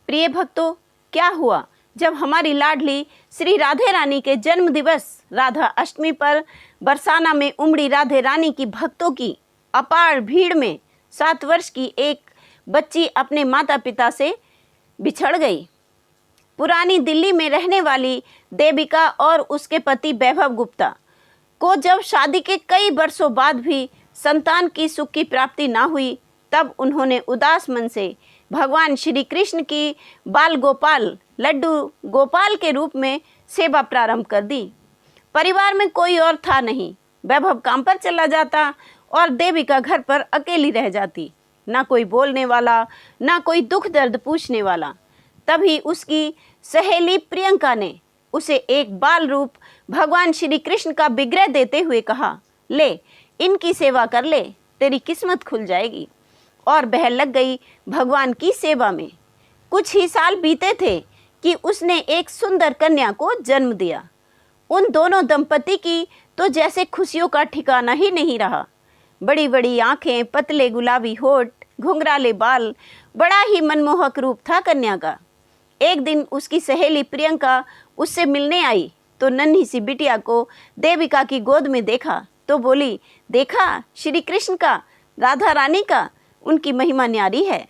प्रिय भक्तों, क्या हुआ जब हमारी लाडली श्री राधे रानी के जन्म दिवस राधा अष्टमी पर बरसाना में उमड़ी राधे रानी की भक्तों की अपार भीड़ में 7 वर्ष की एक बच्ची अपने माता पिता से बिछड़ गई। पुरानी दिल्ली में रहने वाली देविका और उसके पति वैभव गुप्ता को जब शादी के कई वर्षों बाद भी संतान की सुख की प्राप्ति ना हुई, तब उन्होंने उदास मन से भगवान श्री कृष्ण की बाल गोपाल लड्डू गोपाल के रूप में सेवा प्रारंभ कर दी। परिवार में कोई और था नहीं। वैभव काम पर चला जाता और देविका घर पर अकेली रह जाती। ना कोई बोलने वाला, ना कोई दुख दर्द पूछने वाला। तभी उसकी सहेली प्रियंका ने उसे एक बाल रूप भगवान श्री कृष्ण का विग्रह देते हुए कहा, ले इनकी सेवा कर ले, तेरी किस्मत खुल जाएगी। और वह लग गई भगवान की सेवा में। कुछ ही साल बीते थे कि उसने एक सुंदर कन्या को जन्म दिया। उन दोनों दंपति की तो जैसे खुशियों का ठिकाना ही नहीं रहा। बड़ी बड़ी आंखें, पतले गुलाबी होठ, घुंघराले बाल, बड़ा ही मनमोहक रूप था कन्या का। एक दिन उसकी सहेली प्रियंका उससे मिलने आई तो नन्ही सी बिटिया को देविका की गोद में देखा तो बोली, देखा श्री कृष्ण का, राधा रानी का, उनकी महिमा न्यारी है।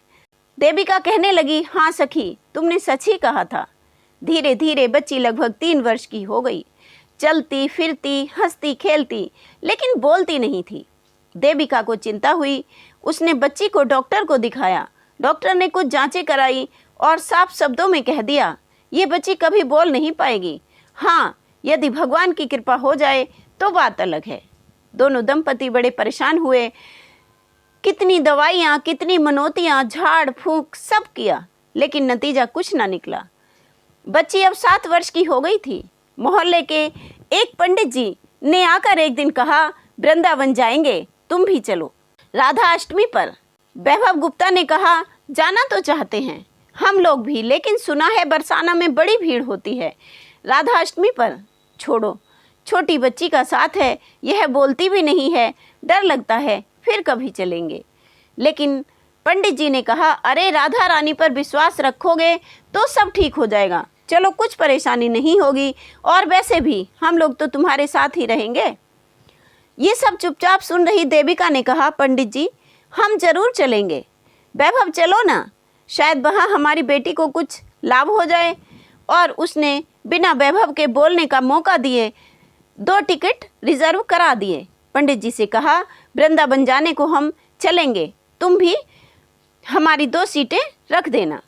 देविका कहने लगी, हाँ सखी, तुमने सच ही कहा था। धीरे धीरे बच्ची लगभग 3 वर्ष की हो गई। चलती फिरती, हंसती खेलती, लेकिन बोलती नहीं थी। देविका को चिंता हुई। उसने बच्ची को डॉक्टर को दिखाया। डॉक्टर ने कुछ जांचें कराई और साफ शब्दों में कह दिया, ये बच्ची कभी बोल नहीं पाएगी। हाँ, यदि भगवान की कृपा हो जाए तो बात अलग है। दोनों दंपति बड़े परेशान हुए। कितनी दवाइयाँ, कितनी मनोतियाँ, झाड़ फूंक सब किया, लेकिन नतीजा कुछ ना निकला। बच्ची अब 7 वर्ष की हो गई थी। मोहल्ले के एक पंडित जी ने आकर एक दिन कहा, वृंदावन जाएंगे, तुम भी चलो। राधा अष्टमी पर वैभव गुप्ता ने कहा, जाना तो चाहते हैं हम लोग भी, लेकिन सुना है बरसाना में बड़ी भीड़ होती है। राधा अष्टमी पर छोड़ो, छोटी बच्ची का साथ है, यह बोलती भी नहीं है, डर लगता है, फिर कभी चलेंगे। लेकिन पंडित जी ने कहा, अरे राधा रानी पर विश्वास रखोगे तो सब ठीक हो जाएगा, चलो कुछ परेशानी नहीं होगी, और वैसे भी हम लोग तो तुम्हारे साथ ही रहेंगे। ये सब चुपचाप सुन रही देविका ने कहा, पंडित जी हम जरूर चलेंगे। वैभव चलो ना, शायद वहाँ हमारी बेटी को कुछ लाभ हो जाए। और उसने बिना वैभव के बोलने का मौका दिए 2 टिकट रिजर्व करा दिए। पंडित जी से कहा, वृंदावन जाने को हम चलेंगे, तुम भी हमारी 2 सीटें रख देना।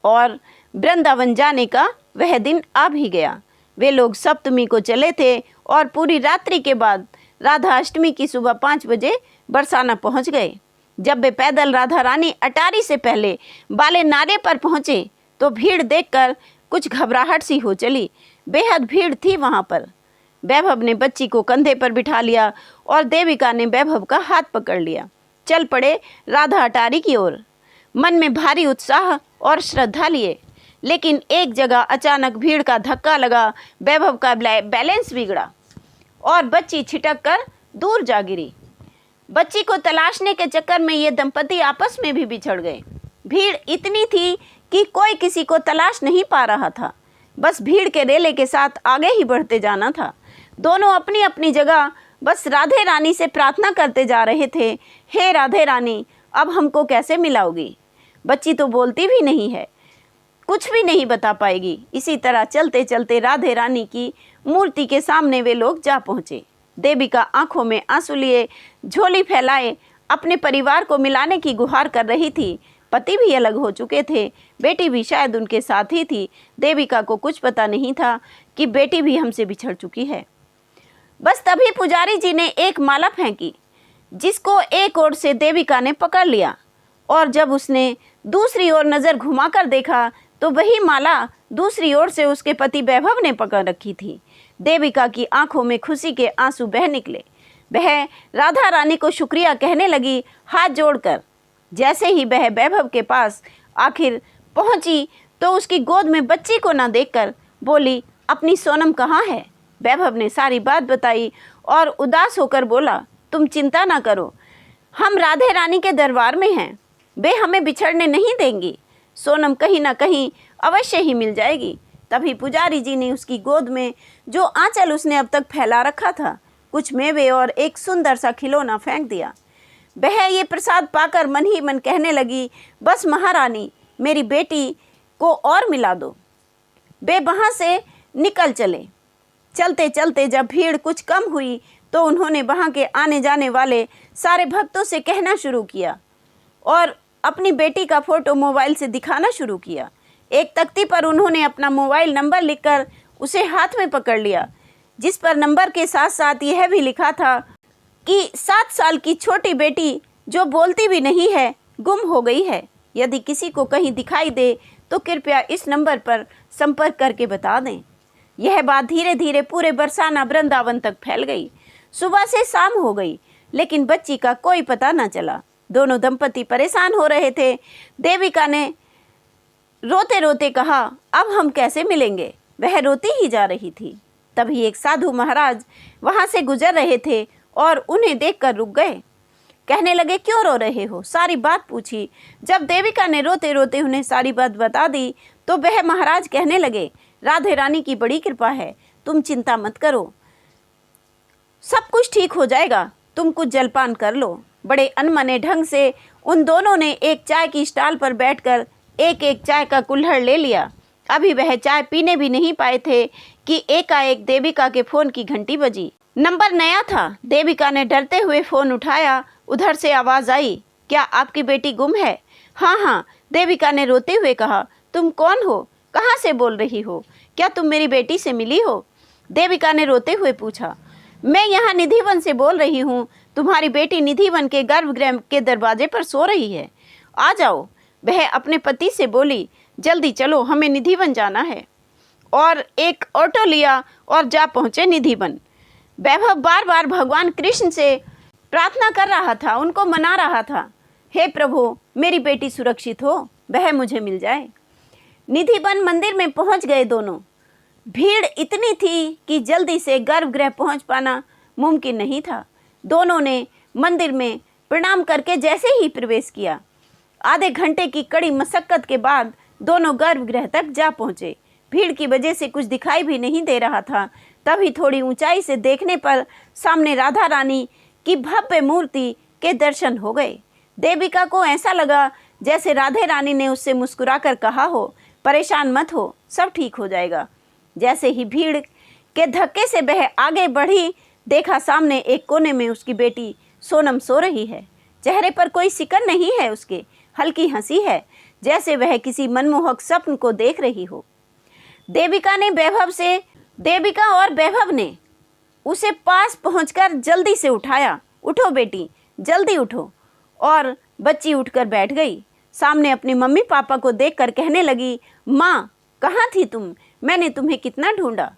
और वृंदावन जाने का वह दिन आ भी गया। वे लोग सप्तमी को चले थे और पूरी रात्रि के बाद राधा अष्टमी की सुबह 5 बजे बरसाना पहुंच गए। जब वे पैदल राधा रानी अटारी से पहले बाले नारे पर पहुंचे तो भीड़ देखकर कुछ घबराहट सी हो चली। बेहद भीड़ थी वहां पर। वैभव ने बच्ची को कंधे पर बिठा लिया और देविका ने वैभव का हाथ पकड़ लिया। चल पड़े राधा अटारी की ओर, मन में भारी उत्साह और श्रद्धा लिए। लेकिन एक जगह अचानक भीड़ का धक्का लगा, वैभव का बैलेंस बिगड़ा और बच्ची छिटक कर दूर जा गिरी। बच्ची को तलाशने के चक्कर में ये दंपति आपस में भी बिछड़ गए। भीड़ इतनी थी कि कोई किसी को तलाश नहीं पा रहा था। बस भीड़ के रेले के साथ आगे ही बढ़ते जाना था। दोनों अपनी अपनी जगह बस राधे रानी से प्रार्थना करते जा रहे थे, हे राधे रानी, अब हमको कैसे मिलाओगी? बच्ची तो बोलती भी नहीं है, कुछ भी नहीं बता पाएगी। इसी तरह चलते चलते राधे रानी की मूर्ति के सामने वे लोग जा पहुँचे। देविका आंखों में आंसू लिए झोली फैलाए अपने परिवार को मिलाने की गुहार कर रही थी। पति भी अलग हो चुके थे, बेटी भी शायद उनके साथ ही थी। देविका को कुछ पता नहीं था कि बेटी भी हमसे बिछड़ चुकी है। बस तभी पुजारी जी ने एक माला फेंकी, जिसको एक ओर से देविका ने पकड़ लिया, और जब उसने दूसरी ओर नज़र घुमाकर देखा तो वही माला दूसरी ओर से उसके पति वैभव ने पकड़ रखी थी। देविका की आंखों में खुशी के आंसू बह निकले। वह राधा रानी को शुक्रिया कहने लगी हाथ जोड़कर। जैसे ही वह वैभव के पास आखिर पहुंची तो उसकी गोद में बच्ची को न देखकर बोली, अपनी सोनम कहाँ है? वैभव ने सारी बात बताई और उदास होकर बोला, तुम चिंता ना करो, हम राधे रानी के दरबार में हैं, वे हमें बिछड़ने नहीं देंगी। सोनम कहीं ना कहीं अवश्य ही मिल जाएगी। तभी पुजारी जी ने उसकी गोद में जो आंचल उसने अब तक फैला रखा था, कुछ मेवे और एक सुंदर सा खिलौना फेंक दिया। वह ये प्रसाद पाकर मन ही मन कहने लगी, बस महारानी, मेरी बेटी को और मिला दो। वे वहाँ से निकल चले। चलते चलते जब भीड़ कुछ कम हुई तो उन्होंने वहाँ के आने जाने वाले सारे भक्तों से कहना शुरू किया और अपनी बेटी का फोटो मोबाइल से दिखाना शुरू किया। एक तख्ती पर उन्होंने अपना मोबाइल नंबर लिखकर उसे हाथ में पकड़ लिया, जिस पर नंबर के साथ साथ यह भी लिखा था कि 7 साल की छोटी बेटी जो बोलती भी नहीं है गुम हो गई है। यदि किसी को कहीं दिखाई दे तो कृपया इस नंबर पर संपर्क करके बता दें। यह बात धीरे धीरे पूरे बरसाना वृंदावन तक फैल गई। सुबह से शाम हो गई लेकिन बच्ची का कोई पता न चला। दोनों दंपति परेशान हो रहे थे। देविका ने रोते रोते कहा, अब हम कैसे मिलेंगे। वह रोती ही जा रही थी। तभी एक साधु महाराज वहाँ से गुजर रहे थे और उन्हें देखकर रुक गए। कहने लगे, क्यों रो रहे हो? सारी बात पूछी। जब देविका ने रोते रोते उन्हें सारी बात बता दी तो वह महाराज कहने लगे, राधे रानी की बड़ी कृपा है, तुम चिंता मत करो, सब कुछ ठीक हो जाएगा, तुम कुछ जलपान कर लो। बड़े अनमने ढंग से उन दोनों ने एक चाय की स्टॉल पर बैठकर एक एक चाय का कुल्हड़ ले लिया। अभी वह चाय पीने भी नहीं पाए थे कि एकाएक देविका के फोन की घंटी बजी। नंबर नया था। देविका ने डरते हुए फोन उठाया। उधर से आवाज आई, क्या आपकी बेटी गुम है? हाँ हाँ, देविका ने रोते हुए कहा। तुम कौन हो? कहाँ से बोल रही हो? क्या तुम मेरी बेटी से मिली हो? देविका ने रोते हुए पूछा। मैं यहाँ निधिवन से बोल रही हूँ। तुम्हारी बेटी निधिवन के गर्भगृह के दरवाजे पर सो रही है, आ जाओ। वह अपने पति से बोली, जल्दी चलो, हमें निधिवन जाना है। और एक ऑटो लिया और जा पहुँचे निधिवन। वैभव बार बार भगवान कृष्ण से प्रार्थना कर रहा था, उनको मना रहा था, हे प्रभु, मेरी बेटी सुरक्षित हो, वह मुझे मिल जाए। निधिवन मंदिर में पहुंच गए दोनों। भीड़ इतनी थी कि जल्दी से गर्भगृह पहुंच पाना मुमकिन नहीं था। दोनों ने मंदिर में प्रणाम करके जैसे ही प्रवेश किया, आधे घंटे की कड़ी मशक्कत के बाद दोनों गर्भगृह तक जा पहुंचे। भीड़ की वजह से कुछ दिखाई भी नहीं दे रहा था। तभी थोड़ी ऊंचाई से देखने पर सामने राधा रानी की भव्य मूर्ति के दर्शन हो गए। देविका को ऐसा लगा जैसे राधे रानी ने उससे मुस्कुराकर कहा हो, परेशान मत हो, सब ठीक हो जाएगा। जैसे ही भीड़ के धक्के से वह आगे बढ़ी, देखा सामने एक कोने में उसकी बेटी सोनम सो रही है। चेहरे पर कोई सिकन नहीं है, उसके हल्की हंसी है, जैसे वह किसी मनमोहक स्वप्न को देख रही हो। देविका और वैभव ने उसे पास पहुंचकर जल्दी से उठाया। उठो बेटी, जल्दी उठो। और बच्ची उठकर बैठ गई। सामने अपने मम्मी पापा को देखकर कहने लगी, माँ कहाँ थी तुम? मैंने तुम्हें कितना ढूंढा।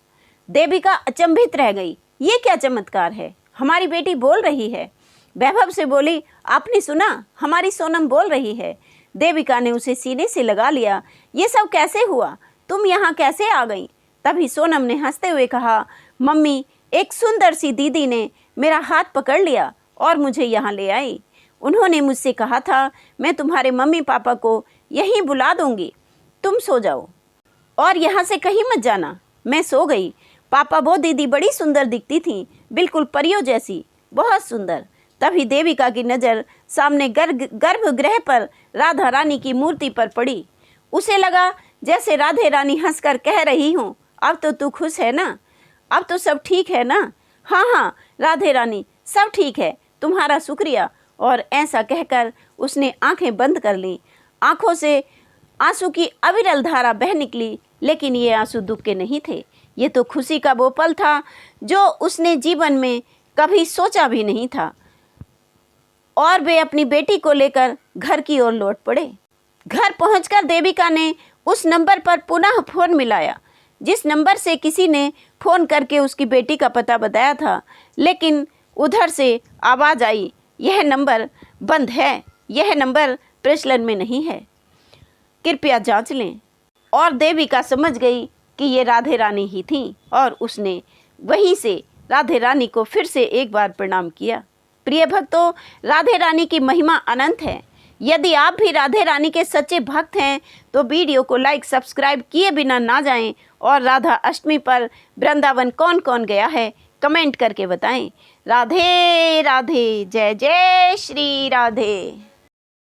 देविका अचंभित रह गई। ये क्या चमत्कार है, हमारी बेटी बोल रही है। वैभव से बोली, आपने सुना, हमारी सोनम बोल रही है। देविका ने उसे सीने से लगा लिया। ये सब कैसे हुआ? तुम यहाँ कैसे आ गई? तभी सोनम ने हंसते हुए कहा, मम्मी, एक सुंदर सी दीदी ने मेरा हाथ पकड़ लिया और मुझे यहाँ ले आई। उन्होंने मुझसे कहा था, मैं तुम्हारे मम्मी पापा को यहीं बुला दूंगी, तुम सो जाओ और यहाँ से कहीं मत जाना। मैं सो गई। पापा, वो दीदी बड़ी सुंदर दिखती थी, बिल्कुल परियों जैसी, बहुत सुंदर। तभी देविका की नज़र सामने गर्भगृह पर राधा रानी की मूर्ति पर पड़ी। उसे लगा जैसे राधे रानी हंसकर कह रही हूँ, अब तो तू खुश है ना? अब तो सब ठीक है ना? हाँ हाँ राधे रानी, सब ठीक है, तुम्हारा शुक्रिया। और ऐसा कहकर उसने आंखें बंद कर लीं। आंखों से आंसू की अविरल धारा बह निकली, लेकिन ये आंसू दुख के नहीं थे। ये तो खुशी का वो पल था जो उसने जीवन में कभी सोचा भी नहीं था। और वे अपनी बेटी को लेकर घर की ओर लौट पड़े। घर पहुंचकर देविका ने उस नंबर पर पुनः फ़ोन मिलाया जिस नंबर से किसी ने फ़ोन करके उसकी बेटी का पता बताया था, लेकिन उधर से आवाज़ आई, यह नंबर बंद है, यह नंबर प्रचलन में नहीं है, कृपया जांच लें। और देविका समझ गई कि ये राधे रानी ही थी और उसने वहीं से राधे रानी को फिर से एक बार प्रणाम किया। प्रिय भक्तों, राधे रानी की महिमा अनंत है। यदि आप भी राधे रानी के सच्चे भक्त हैं तो वीडियो को लाइक सब्सक्राइब किए बिना ना जाएं और राधा अष्टमी पर वृंदावन कौन कौन गया है कमेंट करके बताएं। राधे राधे, जय जय श्री राधे।